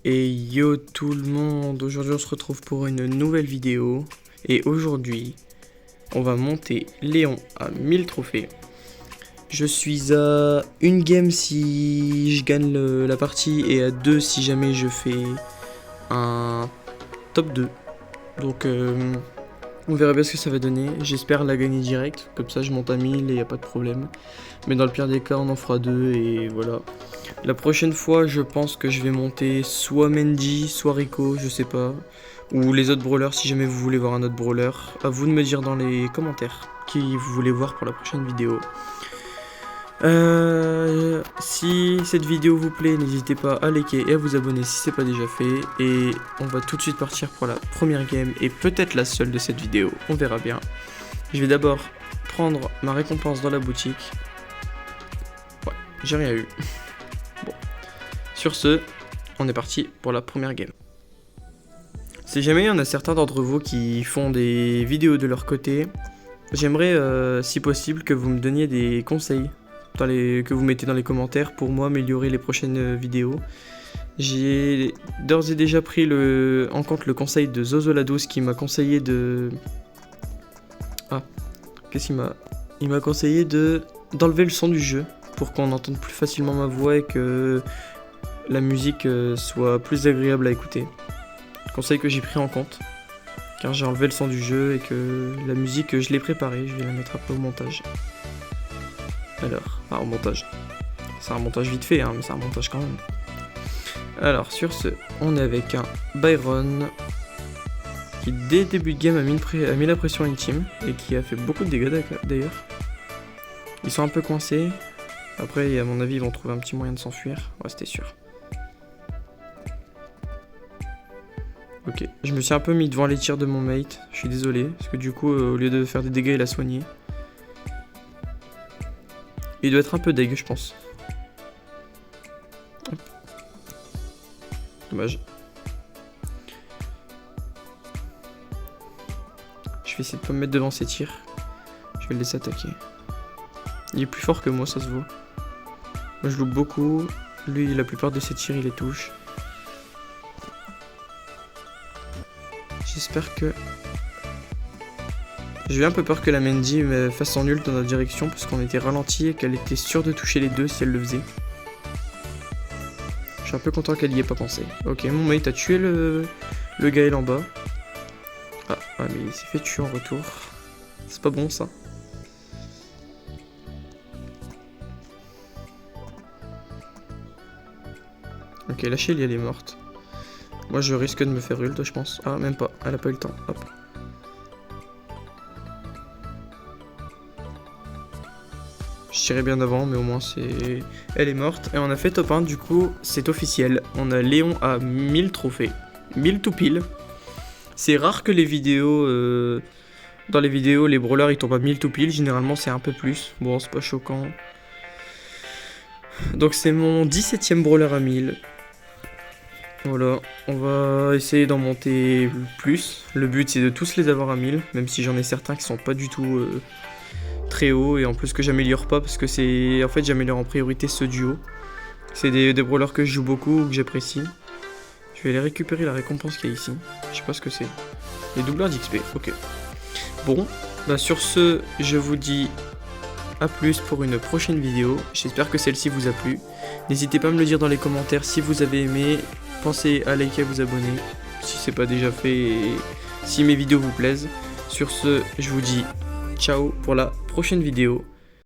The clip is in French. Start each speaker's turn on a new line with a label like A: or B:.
A: Et yo tout le monde, aujourd'hui on se retrouve pour une nouvelle vidéo. Et aujourd'hui, on va monter Léon à 1000 trophées. Je suis à une game si je gagne la partie et à 2 si jamais je fais un top 2. Donc on verra bien ce que ça va donner. J'espère la gagner direct, comme ça je monte à 1000 et y a pas de problème. Mais dans le pire des cas on en fera 2 et voilà. La prochaine fois je pense que je vais monter soit Mendy, soit Rico, je sais pas. Ou les autres brawlers si jamais vous voulez voir un autre brawler. À vous de me dire dans les commentaires qui vous voulez voir pour la prochaine vidéo. Si cette vidéo vous plaît, n'hésitez pas à liker et à vous abonner si c'est pas déjà fait. Et on va tout de suite partir pour la première game et peut-être la seule de cette vidéo, on verra bien. Je vais d'abord prendre ma récompense dans la boutique. Ouais, j'ai rien eu. Bon. Sur ce, on est parti pour la première game. Si jamais il y en a certains d'entre vous qui font des vidéos de leur côté, j'aimerais si possible que vous me donniez des conseils que vous mettez dans les commentaires pour moi améliorer les prochaines vidéos. J'ai d'ores et déjà pris en compte le conseil de Zozolados qui m'a conseillé de... Ah, qu'est-ce qu'il m'a... Il m'a conseillé d'enlever le son du jeu pour qu'on entende plus facilement ma voix et que la musique soit plus agréable à écouter. Conseil que j'ai pris en compte car j'ai enlevé le son du jeu et que la musique je l'ai préparée, je vais la mettre après au montage. Alors, au montage. C'est un montage vite fait, hein, mais c'est un montage quand même. Alors, sur ce, on est avec un Byron qui, dès le début de game, a mis la pression ultime et qui a fait beaucoup de dégâts d'ailleurs. Ils sont un peu coincés. Après, à mon avis, ils vont trouver un petit moyen de s'enfuir. Ouais, c'était sûr. Ok, je me suis un peu mis devant les tirs de mon mate. Je suis désolé, parce que du coup, au lieu de faire des dégâts, il a soigné. Il doit être un peu deg, je pense. Hop. Dommage. Je vais essayer de pas me mettre devant ses tirs. Je vais le laisser attaquer. Il est plus fort que moi, ça se voit. Moi, je loupe beaucoup. Lui, la plupart de ses tirs, il les touche. J'espère que... J'ai eu un peu peur que la Mendy me fasse son ult dans notre direction parce qu'on était ralenti et qu'elle était sûre de toucher les deux si elle le faisait. Je suis un peu content qu'elle y ait pas pensé. Ok, mon mate a tué le Gaël en bas. Ah, ouais, mais il s'est fait tuer en retour. C'est pas bon ça. Ok, la Shelly elle est morte. Moi je risque de me faire ult je pense. Ah, même pas, elle a pas eu le temps. Hop. Je tirais bien d'avant, mais au moins c'est... Elle est morte. Et on a fait top 1, du coup, c'est officiel. On a Léon à 1000 trophées. 1000 tout pile. C'est rare que les vidéos... Dans les vidéos, les brawlers, ils tombent à 1000 tout pile. Généralement, c'est un peu plus. Bon, c'est pas choquant. Donc c'est mon 17ème brawler à 1000. Voilà, on va essayer d'en monter plus. Le but, c'est de tous les avoir à 1000. Même si j'en ai certains qui sont pas du tout... très haut et en plus que j'améliore pas parce que c'est en fait j'améliore en priorité ce duo. C'est des brawlers que je joue beaucoup ou que j'apprécie. Je vais aller récupérer la récompense qu'il y a ici. Je sais pas ce que c'est. Les doubleurs d'XP, ok. Bon, bah sur ce, je vous dis à plus pour une prochaine vidéo. J'espère que celle-ci vous a plu. N'hésitez pas à me le dire dans les commentaires si vous avez aimé. Pensez à liker, à vous abonner si c'est pas déjà fait et si mes vidéos vous plaisent. Sur ce, je vous dis ciao pour la prochaine vidéo.